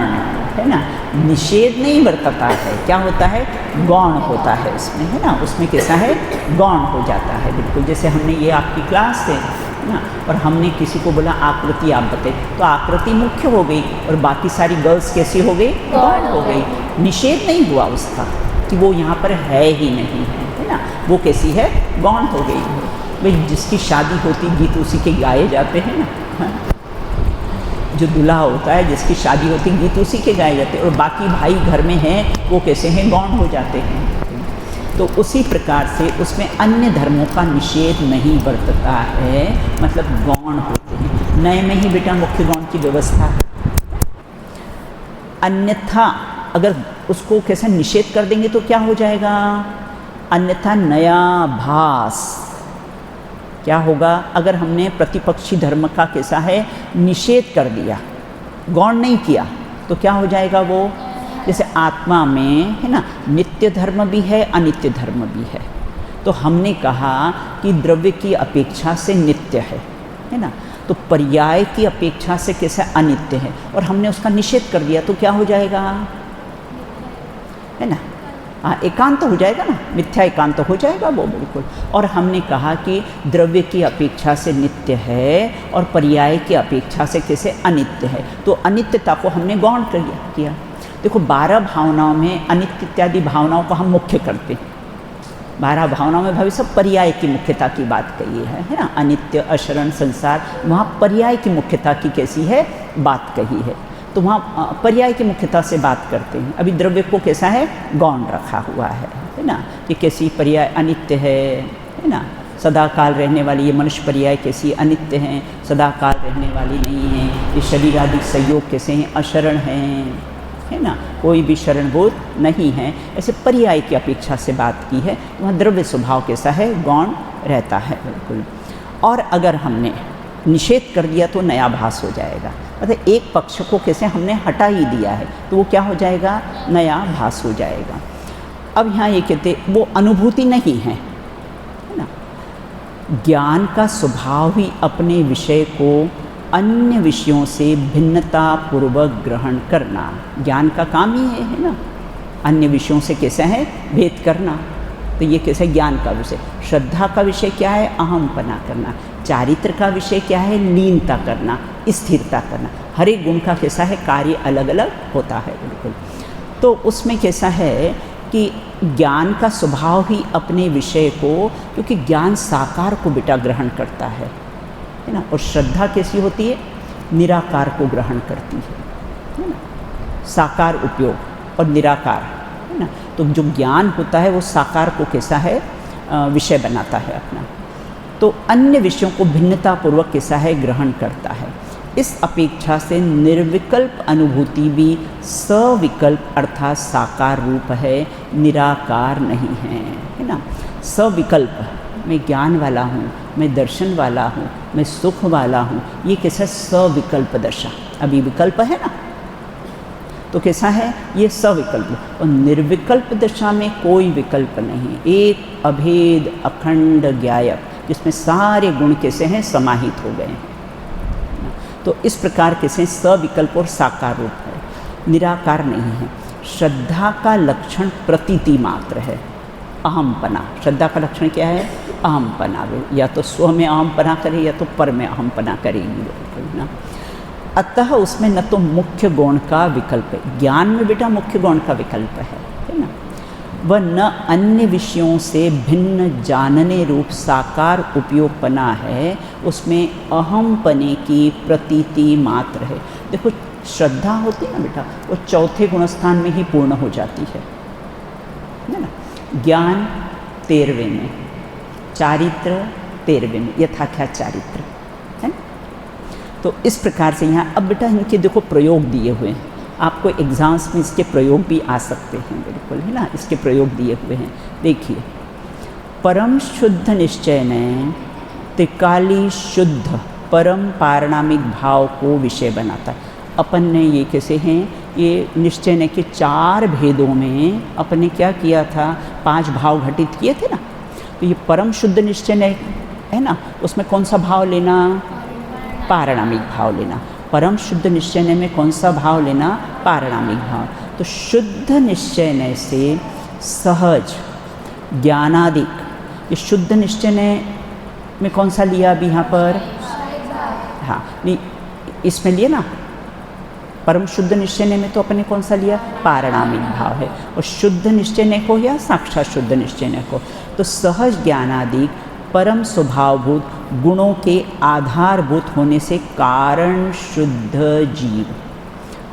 है ना, निषेध नहीं वर्तता है। क्या होता है? गौण होता है इसमें, है ना, उसमें कैसा है? गौण हो जाता है। बिल्कुल जैसे हमने ये आपकी क्लास है ना, और हमने किसी को बोला आकृति आप बताए, तो आकृति मुख्य हो गई और बाकी सारी गर्ल्स कैसी हो गई? गौण हो गई। निषेध नहीं हुआ उसका कि वो यहाँ पर है ही नहीं है ना, वो कैसी है? गौण हो गई। भाई जिसकी शादी होती गीत उसी के गाए जाते हैं ना, जो दूल्हा होता है जिसकी शादी होती गीत उसी के गाए जाते हैं, और बाकी भाई घर में हैं वो कैसे हैं? गौण हो जाते हैं। तो उसी प्रकार से उसमें अन्य धर्मों का निषेध नहीं बरतता है, मतलब गौण होते हैं। नए में ही बेटा मुख्य गौण की व्यवस्था है। अन्यथा अगर उसको कैसे निषेध कर देंगे तो क्या हो जाएगा? अन्यथा नया भास क्या होगा? अगर हमने प्रतिपक्षी धर्म का कैसा है निषेध कर दिया, गौण नहीं किया, तो क्या हो जाएगा? वो जैसे आत्मा में, है ना, नित्य धर्म भी है अनित्य धर्म भी है। तो हमने कहा कि द्रव्य की अपेक्षा से नित्य है ना, तो पर्याय की अपेक्षा से कैसा अनित्य है, और हमने उसका निषेध कर दिया तो क्या हो जाएगा? है ना, हाँ, एकांत हो जाएगा ना, मिथ्या एकांत हो जाएगा वो बिल्कुल। और हमने कहा कि द्रव्य की अपेक्षा से नित्य है और पर्याय की अपेक्षा से कैसे अनित्य है, तो अनित्यता को हमने गौण किया। देखो 12 भावनाओं में अनित्य इत्यादि भावनाओं को हम मुख्य करते हैं। 12 भावनाओं में भावी सब पर्याय की मुख्यता की बात कही है ना, अनित्य, अशरण, संसार, वहाँ पर्याय की मुख्यता की कैसी है बात कही है, तो वहाँ पर्याय की मुख्यता से बात करते हैं। अभी द्रव्य को कैसा है? गौण रखा हुआ है ना, कि कैसी पर्याय अनित्य है ना, सदा काल रहने वाली ये मनुष्य पर्याय कैसी अनित्य हैं, सदा काल रहने वाली नहीं है। ये शरीर आदि संयोग कैसे हैं? अशरण हैं, है ना, कोई भी शरणबोध नहीं है। ऐसे पर्याय की अपेक्षा से बात की है, वहाँ द्रव्य स्वभाव कैसा है? गौण रहता है बिल्कुल। और अगर हमने निषेध कर दिया तो नया भास हो जाएगा, मतलब एक पक्ष को कैसे हमने हटा ही दिया है तो वो क्या हो जाएगा? नया भास हो जाएगा। अब यहाँ ये कहते वो अनुभूति नहीं है ना, ज्ञान का स्वभाव ही अपने विषय को अन्य विषयों से भिन्नता पूर्वक ग्रहण करना। ज्ञान का काम ही है ना, अन्य विषयों से कैसे है? भेद करना। तो ये कैसे ज्ञान का विषय? श्रद्धा का विषय क्या है? अहमपना करना। चारित्र का विषय क्या है? लीनता करना, स्थिरता करना। हर एक गुण का कैसा है? कार्य अलग अलग होता है बिल्कुल। तो उसमें कैसा है कि ज्ञान का स्वभाव ही अपने विषय को, क्योंकि ज्ञान साकार को बेटा ग्रहण करता है ना, और श्रद्धा कैसी होती है? निराकार को ग्रहण करती है ना, साकार उपयोग और निराकार, है ना। तो जो ज्ञान होता है वो साकार को कैसा है? विषय बनाता है अपना। तो तो अन्य विषयों को भिन्नतापूर्वक कैसा है ग्रहण करता है। इस अपेक्षा से निर्विकल्प अनुभूति भी सविकल्प अर्थात साकार रूप है, निराकार नहीं है ना। सविकल्प, मैं ज्ञान वाला हूँ, मैं दर्शन वाला हूँ, मैं सुख वाला हूँ, ये कैसा सविकल्प दशा। अभी विकल्प है ना, तो कैसा है ये सविकल्प। और निर्विकल्प दशा में कोई विकल्प नहीं, एक अभेद अखंड ज्ञायक जिसमें सारे गुण कैसे हैं समाहित हो गए हैं। तो इस प्रकार कैसे सविकल्प और साकार रूप है, निराकार नहीं है। श्रद्धा का लक्षण प्रतीति मात्र है, अहमपना। श्रद्धा का लक्षण क्या है? अहमपना। या तो स्व में अहमपना करे या तो पर में अहमपना करेगी ना। अतः उसमें न तो मुख्य गुण का विकल्प है, ज्ञान में बेटा मुख्य गुण का विकल्प है ना, वह न अन्य विषयों से भिन्न जानने रूप साकार उपयोगपना है, उसमें अहमपने की प्रतीति मात्र है। देखो श्रद्धा होती है ना बेटा, वो चौथे गुणस्थान में ही पूर्ण हो जाती है ना। ज्ञान 13वें में, चारित्र 13वें में, यथाख्यात चारित्र है ना। तो इस प्रकार से यहाँ अब बेटा इनके देखो प्रयोग दिए हुए हैं, आपको एग्ज़ाम्स में इसके प्रयोग भी आ सकते हैं, बिल्कुल है ना, इसके प्रयोग दिए हुए हैं। देखिए, परम शुद्ध निश्चय ने त्रिकाली शुद्ध परम पारणामिक भाव को विषय बनाता है। अपन ने ये कैसे हैं, ये निश्चय ने के 4 भेदों में अपन ने क्या किया था, 5 भाव घटित किए थे ना। तो ये परम शुद्ध निश्चय ने है ना, उसमें कौन सा भाव लेना, पारणामिक भाव लेना। परम शुद्ध निश्चय में कौन सा भाव लेना, पारणामिक भाव। तो शुद्ध निश्चय से सहज ज्ञानादिक, ये शुद्ध निश्चय में कौन सा लिया अभी यहाँ पर, हाँ नहीं इसमें लिए ना, परम शुद्ध निश्चय में तो अपने कौन सा लिया, पारणामिक भाव है। और शुद्ध निश्चय को या साक्षात शुद्ध निश्चय को, तो सहज ज्ञानादिक परम स्वभावभूत गुणों के आधारभूत होने से कारण शुद्ध जीव।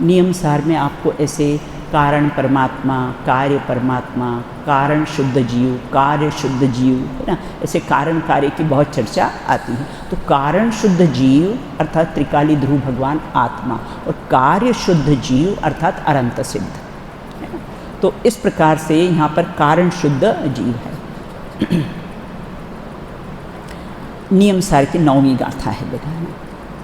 नियम सार में आपको ऐसे कारण परमात्मा, कार्य परमात्मा, कारण शुद्ध जीव, कार्य शुद्ध जीव है ना, ऐसे कारण कार्य की बहुत चर्चा आती है। तो कारण शुद्ध जीव अर्थात त्रिकाली ध्रुव भगवान आत्मा, और कार्य शुद्ध जीव अर्थात अनंत सिद्ध है ना। तो इस प्रकार से यहाँ पर कारण शुद्ध जीव है। नियम सार की 9वीं गाथा है बेटा,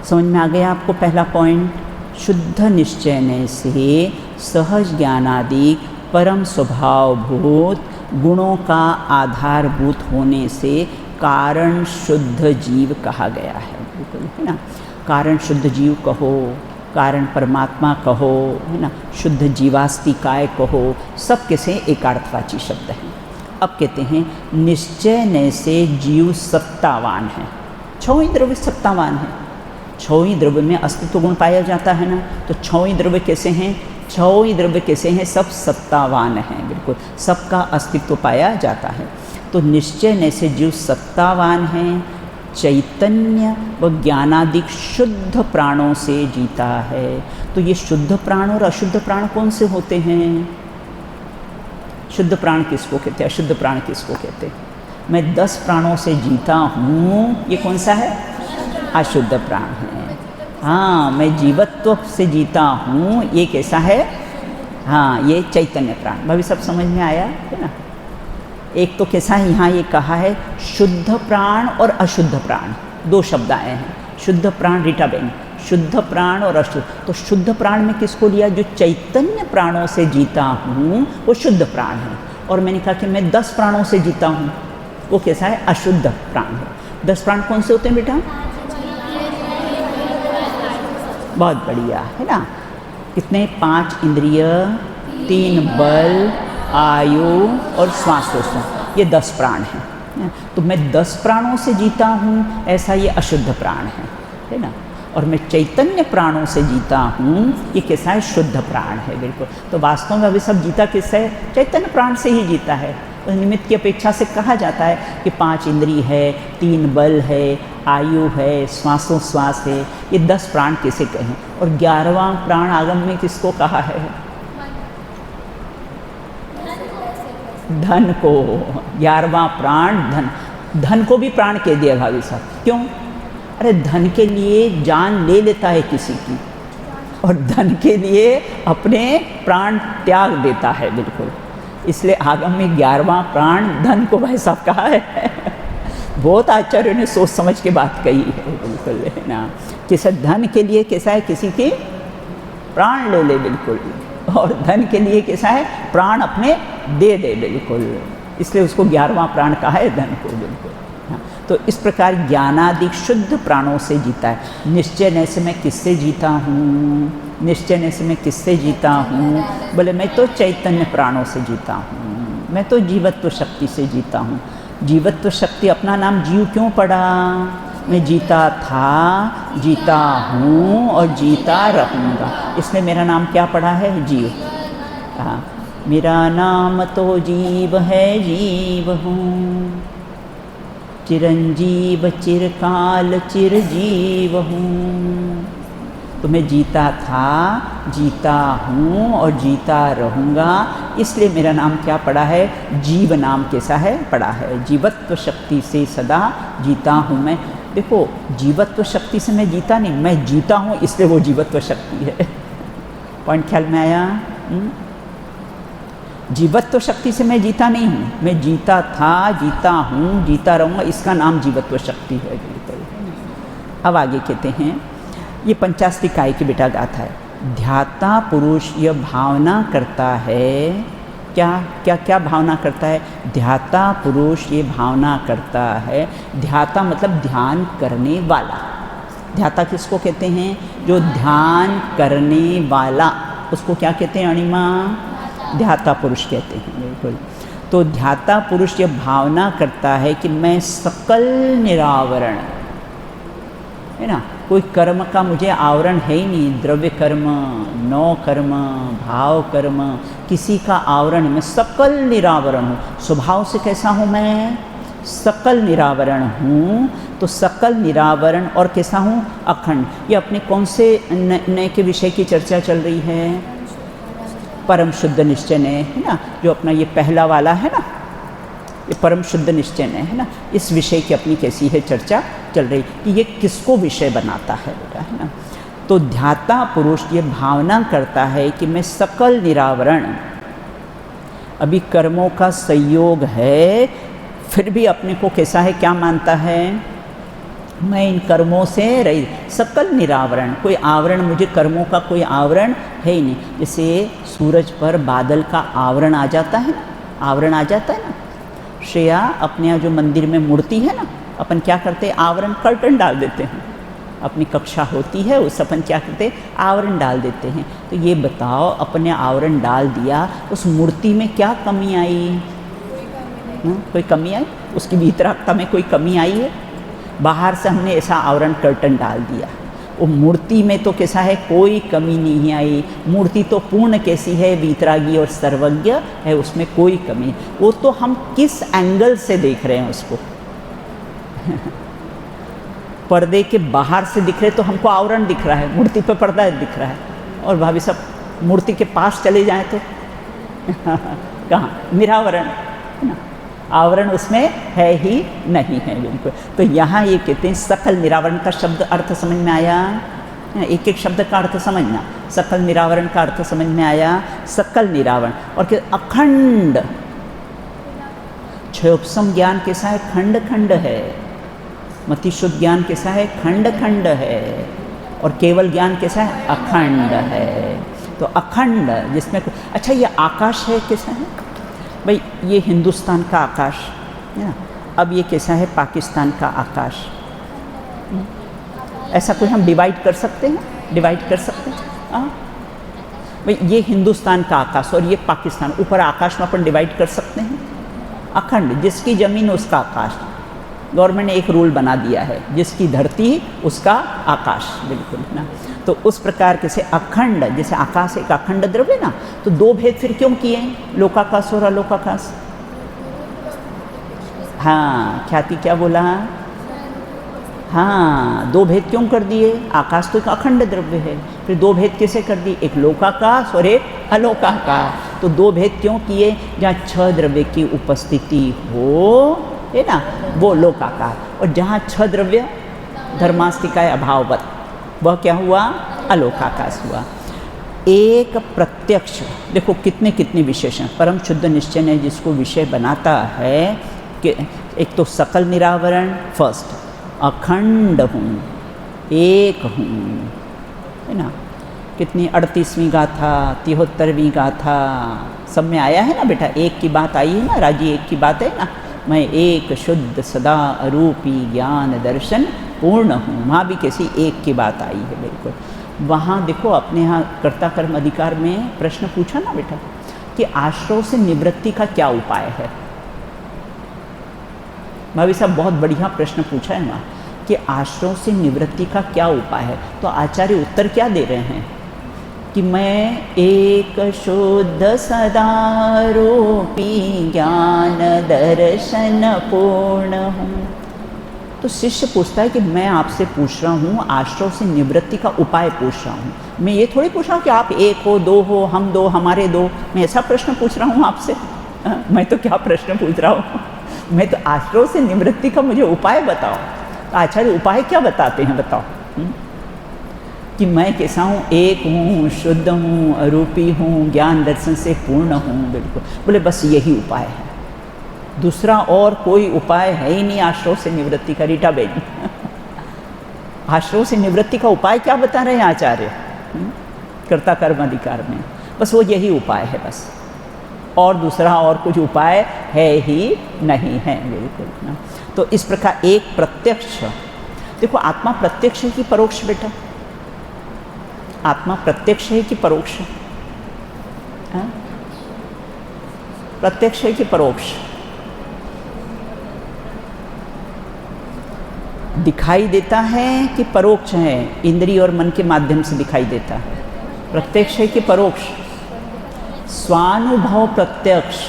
समझ में आ गया आपको पहला पॉइंट। शुद्ध निश्चय से सहज ज्ञानादि परम स्वभावभूत गुणों का आधारभूत होने से कारण शुद्ध जीव कहा गया है, बिल्कुल है ना। कारण शुद्ध जीव कहो, कारण परमात्मा कहो है ना, शुद्ध जीवास्तिकाय कहो, सब के से एकार्थवाची शब्द हैं। अब कहते हैं निश्चय से जीव सत्तावान है। 6 ही द्रव्य सत्तावान है, 6 ही द्रव्य में अस्तित्व गुण पाया जाता है ना। तो 6 ही द्रव्य कैसे हैं, 6 ही द्रव्य कैसे हैं, सब सत्तावान हैं, बिल्कुल सबका अस्तित्व पाया जाता है। तो निश्चय से जीव सत्तावान हैं, चैतन्य व ज्ञानादिक शुद्ध प्राणों से जीता है। तो ये शुद्ध प्राण और अशुद्ध प्राण कौन से होते हैं, शुद्ध प्राण किसको कहते हैं, अशुद्ध प्राण किसको कहते हैं। मैं 10 प्राणों से जीता हूँ, ये कौन सा है, अशुद्ध प्राण है। हाँ, मैं जीवत्व से जीता हूँ, ये कैसा है, हाँ ये चैतन्य प्राण। भाभी सब समझ में आया है ना। एक तो कैसा है, यहाँ ये कहा है शुद्ध प्राण और अशुद्ध प्राण, 2 शब्द आए हैं। शुद्ध प्राण रीटाबेन, शुद्ध प्राण और अशुद्ध। तो शुद्ध प्राण में किसको लिया, जो चैतन्य प्राणों से जीता हूँ वो शुद्ध प्राण है। और मैंने कहा कि मैं 10 प्राणों से जीता हूँ, वो कैसा है, अशुद्ध प्राण है। 10 प्राण कौन से होते हैं बेटा, बहुत बढ़िया है ना। कितने, 5 इंद्रिय, 3 बल, आयु और श्वासोच्छ्वास, ये 10 प्राण हैं। तो मैं 10 प्राणों से जीता हूँ, ऐसा ये अशुद्ध प्राण है ना। और मैं चैतन्य प्राणों से जीता हूँ, ये कैसा है, शुद्ध प्राण है, बिल्कुल। तो वास्तव में अभी सब जीता किससे है, चैतन्य प्राण से ही जीता है। तो निमित्त की अपेक्षा से कहा जाता है कि 5 इंद्रिय है, 3 बल है, आयु है, श्वासोच्छ्वास है, ये 10 प्राण किसे कहें। और 11वां प्राण आगम में किसको कहा है, धन को। 11वां प्राण धन, धन को भी प्राण कह दिया भाभी साहब। क्यों? अरे धन के लिए जान ले लेता है किसी की, और धन के लिए अपने प्राण त्याग देता है, बिल्कुल। इसलिए आगम में 11वां प्राण धन को भाई साहब कहा है। बहुत आचार्यों ने सोच समझ के बात कही है, बिल्कुल है ना। किसी धन के लिए कैसा है, किसी के प्राण ले ले, बिल्कुल, और धन के लिए कैसा है, प्राण अपने दे दे, बिल्कुल। इसलिए उसको 11वां प्राण कहा है, धन को, बिल्कुल। हाँ, तो इस प्रकार ज्ञानादि शुद्ध प्राणों से जीता है। निश्चय न से मैं किससे जीता हूँ? निश्चय न से मैं किससे जीता हूँ? बोले मैं तो चैतन्य प्राणों से जीता हूँ, मैं तो जीवत्व शक्ति से जीता हूँ। जीवत्व शक्ति, अपना नाम जीव क्यों पड़ा? मैं जीता था, जीता हूँ और जीता रहूँगा, इसलिए मेरा नाम क्या पड़ा है? जीव। हाँ, मेरा नाम तो जीव है, जीव हूँ, चिरंजीव चिरकाल चिरजीव हूँ। तो मैं जीता था, जीता हूँ और जीता रहूँगा, इसलिए मेरा नाम क्या पड़ा है? जीव नाम कैसा है? पड़ा है। जीवत्व शक्ति से सदा जीता हूँ मैं। देखो, जीवत्व शक्ति से मैं जीता नहीं, मैं जीता हूँ, इसलिए वो जीवत्व शक्ति है। पॉइंट ख्याल में आया? जीवत्व शक्ति से मैं जीता नहीं हूँ, मैं जीता था, जीता हूँ, जीता रहूँगा, इसका नाम जीवत्व शक्ति है, बिल्कुल। अब आगे कहते हैं, ये पंचास्ति काय की बेटा गाथा है। ध्याता पुरुष यह भावना करता है, क्या क्या क्या भावना करता है? ध्याता पुरुष ये भावना करता है। ध्याता मतलब ध्यान करने वाला। ध्याता किसको कहते हैं? जो ध्यान करने वाला, उसको क्या कहते हैं अणिमा? ध्याता पुरुष कहते हैं, बिल्कुल। तो ध्याता पुरुष ये भावना करता है कि मैं सकल निरावरण, है ना, कोई कर्म का मुझे आवरण है ही नहीं, द्रव्य कर्म, नौ कर्म, भाव कर्म, किसी का आवरण, मैं सकल निरावरण हूँ। स्वभाव से कैसा हूँ मैं? सकल निरावरण हूँ। तो सकल निरावरण और कैसा हूँ? अखंड। ये अपने कौन से नए के विषय की चर्चा चल रही है? परम शुद्ध निश्चय ने, है ना, जो अपना ये पहला वाला है ना, ये परम शुद्ध निश्चय ने, है ना, इस विषय की अपनी कैसी है चर्चा चल रही कि ये किसको विषय बनाता है, बेटा, है ना। तो ध्याता पुरुष ये भावना करता है कि मैं सकल निरावरण, अभी कर्मों का संयोग है, फिर भी अपने को कैसा है, क्या मानता है? मैं इन कर्मों से रहित, सकल निरावरण, कोई आवरण, मुझे कर्मों का कोई आवरण है ही नहीं। जैसे सूरज पर बादल का आवरण आ जाता है, आवरण आ जाता है ना। श्रेया, अपने यहाँ जो मंदिर में मूर्ति है ना, अपन क्या करते हैं? आवरण, कर्टन डाल देते हैं। अपनी कक्षा होती है, उस अपन क्या करते हैं? आवरण डाल देते हैं। तो ये बताओ, अपने आवरण डाल दिया, उस मूर्ति में क्या कमी आई? कोई कमी आई? उसकी भीतरता में कोई कमी आई है? बाहर से हमने ऐसा आवरण कर्टन डाल दिया, वो मूर्ति में तो कैसा है? कोई कमी नहीं आई। मूर्ति तो पूर्ण कैसी है? वीतरागी और सर्वज्ञ है, उसमें कोई कमी नहीं। वो तो हम किस एंगल से देख रहे हैं उसको। पर्दे के बाहर से दिख रहे तो हमको आवरण दिख रहा है, मूर्ति पे पर्दा दिख रहा है। और भाभी सब मूर्ति के पास चले जाएं तो कहाँ? निरावरण, है ना, आवरण उसमें है ही नहीं है, बिल्कुल। तो यहाँ ये कहते हैं सकल निरावरण का शब्द अर्थ समझ में आया? एक एक शब्द का अर्थ समझना। सकल निरावरण का अर्थ समझ में आया? सकल निरावरण। और क्या? अखंड। क्षयोपम ज्ञान कैसा है? खंड खंड है। मति शुद्ध ज्ञान कैसा है? खंड खंड है। और केवल ज्ञान कैसा है? अखंड है। तो अखंड जिसमें, अच्छा ये आकाश है, कैसा है भाई? ये हिंदुस्तान का आकाश है ना। अब ये कैसा है? पाकिस्तान का आकाश। ऐसा कोई हम डिवाइड कर सकते हैं? डिवाइड कर सकते हैं भाई? ये हिंदुस्तान का आकाश और ये पाकिस्तान, ऊपर आकाश में अपन डिवाइड कर सकते हैं? अखंड, जिसकी ज़मीन उसका आकाश। गवर्नमेंट ने एक रूल बना दिया है, जिसकी धरती उसका आकाश, बिल्कुल ना। तो उस प्रकार के से अखंड, जैसे आकाश एक अखंड द्रव्य ना, तो दो भेद फिर क्यों किए? लोकाकाश और अलोकाकाश। हाँ, ख्याति क्या बोला? हाँ, दो भेद क्यों कर दिए? आकाश तो एक अखंड द्रव्य है, फिर दो भेद कैसे कर दिए? एक लोकाकाश और एक अलोकाकाश। तो दो भेद क्यों किए? जहाँ छह द्रव्य की उपस्थिति हो है ना, वो लोकाकार। और जहाँ छ द्रव्य धर्मास्तिकाय अभाववत, वह क्या हुआ, अलोकाकाश हुआ। एक प्रत्यक्ष, देखो कितने कितने विशेषण। परम शुद्ध निश्चय ने जिसको विषय बनाता है कि एक तो सकल निरावरण फर्स्ट, अखंड हूँ, एक हूँ, है ना। कितनी 38वीं गाथा, 73वीं गाथा, सब में आया है ना बेटा, एक की बात आई है ना, राजी एक की बात है ना, मैं एक शुद्ध सदा अरूपी ज्ञान दर्शन पूर्ण हूँ, वहाँ भी किसी एक की बात आई है बिल्कुल। वहाँ देखो अपने यहाँ कर्ता कर्म अधिकार में प्रश्न पूछा ना बेटा कि आश्रव से निवृत्ति का क्या उपाय है। भाभी साहब बहुत बढ़िया प्रश्न पूछा है वहाँ कि आश्रव से निवृत्ति का क्या उपाय है। तो आचार्य उत्तर क्या दे रहे हैं कि मैं एक शुद्ध सदारूपी ज्ञान दर्शन पूर्ण हूँ। तो शिष्य पूछता है कि मैं आपसे पूछ रहा हूँ, आश्रव से निवृत्ति का उपाय पूछ रहा हूँ, मैं ये थोड़ी पूछ रहा हूँ कि आप एक हो, दो हो, हम दो, हमारे दो, मैं ऐसा प्रश्न पूछ रहा हूँ आपसे। मैं तो क्या प्रश्न पूछ रहा हूँ, मैं तो आश्रव से निवृत्ति का मुझे उपाय बताओ। तो आचार्य उपाय क्या बताते हैं बताओ, कि मैं कैसा हूँ, एक हूँ, शुद्ध हूँ, अरूपी हूँ, ज्ञान दर्शन से पूर्ण हूँ, बिल्कुल। बोले बस यही उपाय है, दूसरा और कोई उपाय है ही नहीं आश्रव से निवृत्ति का। रीटा बेन आश्रव से निवृत्ति का उपाय क्या बता रहे हैं आचार्य कर्ता कर्म अधिकार में, बस वो यही उपाय है बस, और दूसरा और कुछ उपाय है ही नहीं है, बिल्कुल ना। तो इस प्रकार एक प्रत्यक्ष, देखो आत्मा प्रत्यक्ष है कि परोक्ष बेटा, आत्मा प्रत्यक्ष है कि परोक्ष, प्रत्यक्ष है कि परोक्ष, दिखाई देता है कि परोक्ष है, इंद्रिय और मन के माध्यम से दिखाई देता है, प्रत्यक्ष है कि परोक्ष, स्वानुभव प्रत्यक्ष।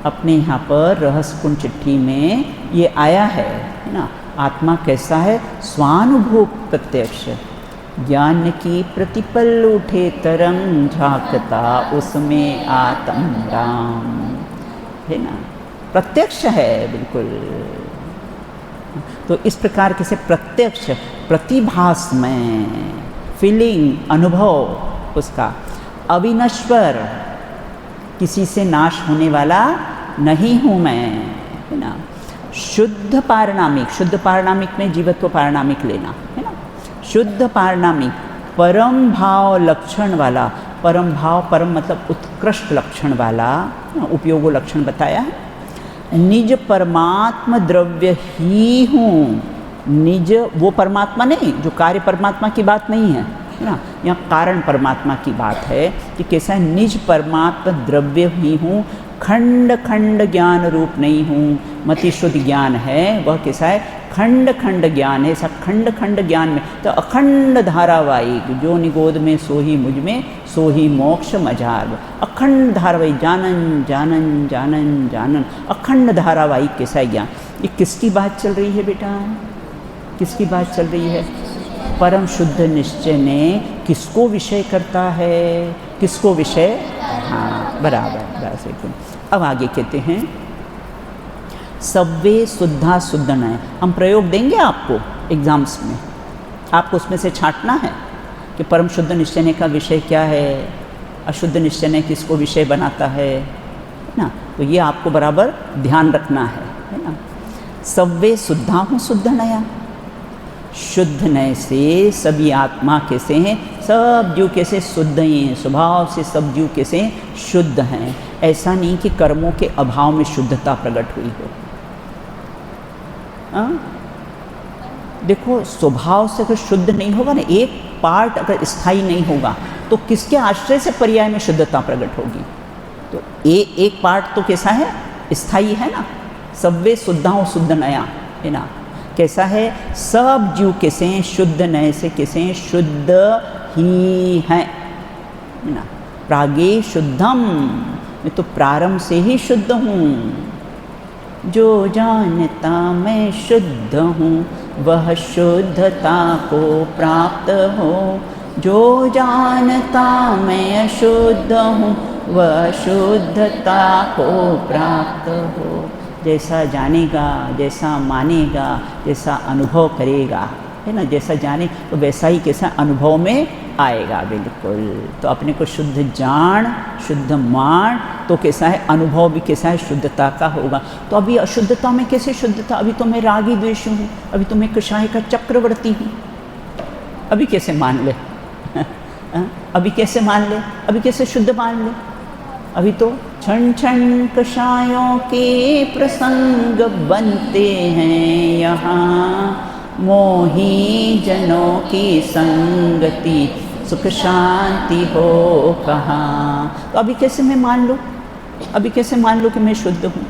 अपने यहाँ पर रहस्य कुंज चिट्ठी में ये आया है ना, आत्मा कैसा है, स्वानुभव प्रत्यक्ष, ज्ञान की प्रतिपल उठे तरंग झांकता उसमें आत्म राम, है ना, प्रत्यक्ष है बिल्कुल। तो इस प्रकार के से प्रत्यक्ष, प्रतिभास में, फीलिंग, अनुभव उसका, अविनश्वर, किसी से नाश होने वाला नहीं हूँ मैं, है ना। शुद्ध पारणामिक, शुद्ध पारणामिक में जीवत्व पारणामिक लेना, है ना, शुद्ध पारणामिक, परम भाव लक्षण वाला, परम भाव, परम मतलब उत्कृष्ट लक्षण वाला, उपयोगो लक्षण बताया है, निज परमात्म द्रव्य ही हूँ, निज वो परमात्मा नहीं, जो कार्य परमात्मा की बात नहीं है ना, यहाँ कारण परमात्मा की बात है कि कैसा है, निज परमात्मा द्रव्य ही हूँ, खंड खंड ज्ञान रूप नहीं हूँ, मति शुद्ध ज्ञान है, वह कैसा है, खंड खंड ज्ञान है, ऐसा खंड खंड ज्ञान में तो अखंड धारावाहिक, जो निगोद में सो ही मुझ में सो ही मोक्ष मझार, अखंड धारावाहिक, जानन जानन जानन जानन, अखंड धारावाहिक कैसा है ज्ञान। ये किसकी बात चल रही है बेटा, किसकी बात चल रही है, परम शुद्ध निश्चय ने किसको विषय करता है, किसको विषय, हाँ बराबर बराबर। अब आगे कहते हैं सव्वे शुद्धा शुद्ध नय, हम प्रयोग देंगे आपको एग्जाम्स में, आपको उसमें से छांटना है कि परम शुद्ध निश्चय का विषय क्या है, अशुद्ध निश्चय किसको विषय बनाता है ना, तो ये आपको बराबर ध्यान रखना है ना। सव्वे शुद्धा हूँ शुद्ध नया, शुद्ध नय से सभी आत्मा कैसे हैं, सब जीव कैसे शुद्ध ही हैं, स्वभाव से सब जीव कैसे शुद्ध हैं, ऐसा नहीं कि कर्मों के अभाव में शुद्धता प्रकट हुई हो। देखो स्वभाव से अगर शुद्ध नहीं होगा ना, एक पार्ट अगर स्थायी नहीं होगा तो किसके आश्रय से पर्याय में शुद्धता प्रकट होगी, तो एक पार्ट तो कैसा है, स्थायी है ना। सव्वे शुद्धा शुद्ध नया, है ना, कैसा है, सब जीव कैसे हैं, शुद्ध नए से कैसे हैं, शुद्ध ही हैं, है ना। प्रागे शुद्धम, मैं तो प्रारंभ से ही शुद्ध हूँ, जो जानता मैं शुद्ध हूँ वह शुद्धता को प्राप्त हो, जो जानता मैं अशुद्ध हूँ वह शुद्धता को प्राप्त हो। जैसा जानेगा, जैसा मानेगा, जैसा अनुभव करेगा, है ना, जैसा जाने तो वैसा ही कैसा अनुभव में आएगा। बिल्कुल। तो अपने को शुद्ध जान, शुद्ध मान, तो कैसा है अनुभव भी कैसा है शुद्धता का होगा। तो अभी अशुद्धता में कैसे शुद्धता, अभी तो मैं रागी द्वेषी हूँ, अभी तो मैं कषाय का चक्रवर्ती हूँ, अभी कैसे मान ले अभी कैसे मान ले, अभी कैसे शुद्ध मान ले। अभी तो क्षण क्षण कषायों के प्रसंग बनते हैं यहाँ, मोही जनों की संगति सुख शांति हो कहाँ। तो अभी कैसे मैं मान लूँ, अभी कैसे मान लूँ कि मैं शुद्ध हूँ।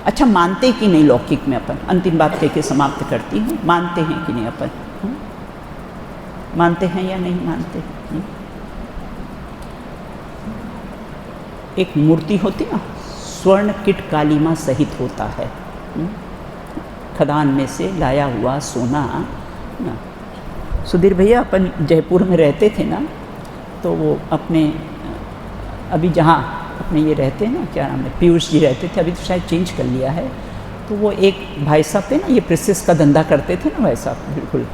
अच्छा, मानते कि नहीं लौकिक में अपन, अंतिम बात कह के समाप्त करती हूँ, मानते हैं कि नहीं अपन, मानते हैं या नहीं मानते। एक मूर्ति होती ना, स्वर्ण किट कालीमा सहित होता है, खदान में से लाया हुआ सोना ना। सुधीर भैया अपन जयपुर में रहते थे ना, तो वो अपने अभी जहाँ अपने ये रहते हैं ना, क्या नाम है, पीयूष जी रहते थे, अभी तो शायद चेंज कर लिया है। तो वो एक भाई साहब थे ना, ये प्रेसेस का धंधा करते थे ना भाई साहब, बिल्कुल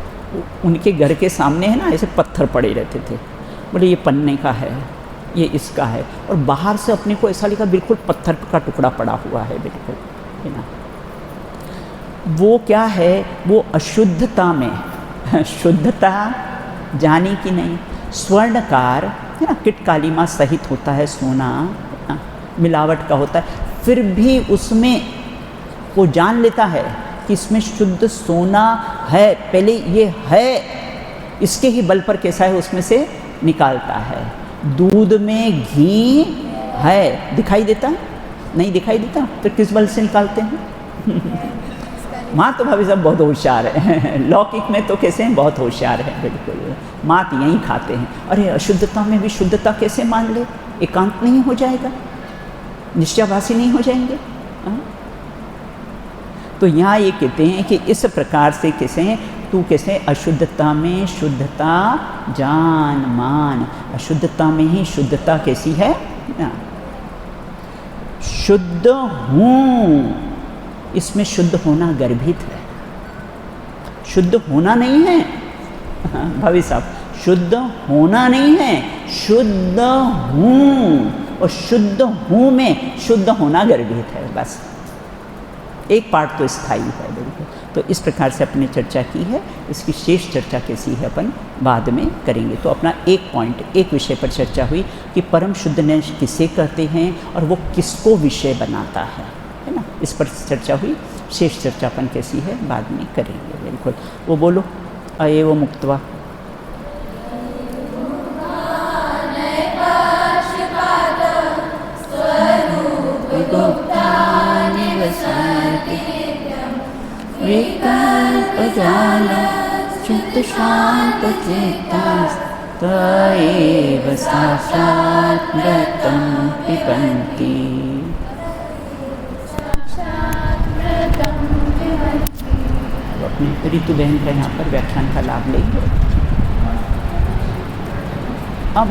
उनके घर के सामने है ना ऐसे पत्थर पड़े रहते थे। बोले ये पन्ने का है, ये इसका है, और बाहर से अपने को ऐसा लिखा बिल्कुल पत्थर का टुकड़ा पड़ा हुआ है, बिल्कुल, है ना। वो क्या है, वो अशुद्धता में शुद्धता जानी कि नहीं। स्वर्णकार है ना, किट कालीमा सहित होता है सोना, है ना, मिलावट का होता है, फिर भी उसमें वो जान लेता है कि इसमें शुद्ध सोना है, पहले ये है, इसके ही बल पर कैसा है उसमें से निकालता है। दूध में घी है, दिखाई देता है नहीं, दिखाई देता, तो किस बल से निकालते हैं माँ तो भाभी साहब बहुत होशियार है लौकिक में तो कैसे हैं, बहुत होशियार है, बिल्कुल माँ तो यहीं खाते हैं। अरे अशुद्धता में भी शुद्धता कैसे मान ले, एकांत नहीं हो जाएगा, निश्चयवासी नहीं हो जाएंगे। तो यहाँ ये कहते हैं कि इस प्रकार से कैसे हैं, तू कैसे अशुद्धता में शुद्धता जान मान, अशुद्धता में ही शुद्धता कैसी है ना? शुद्ध हूँ, इसमें शुद्ध होना गर्भित है, शुद्ध होना नहीं है भाभी साहब, शुद्ध होना नहीं है, शुद्ध हूँ, और शुद्ध हूँ में शुद्ध होना गर्भित है, बस एक पार्ट तो स्थायी है, बिल्कुल। तो इस प्रकार से अपने चर्चा की है, इसकी शेष चर्चा कैसी है अपन बाद में करेंगे। तो अपना एक पॉइंट, एक विषय पर चर्चा हुई कि परम शुद्ध ने किसे कहते हैं और वो किसको विषय बनाता है ना, इस पर चर्चा हुई। शेष चर्चा अपन कैसी है बाद में करेंगे, बिल्कुल। वो बोलो अएव मुक्त्वा विकल्पजाल शुद्ध शांत चेतास्तएव साक्षात् व्रतं पिबन्ति। अपनी ऋतु बहन का यहाँ पर व्याख्यान का लाभ लेंगे। अब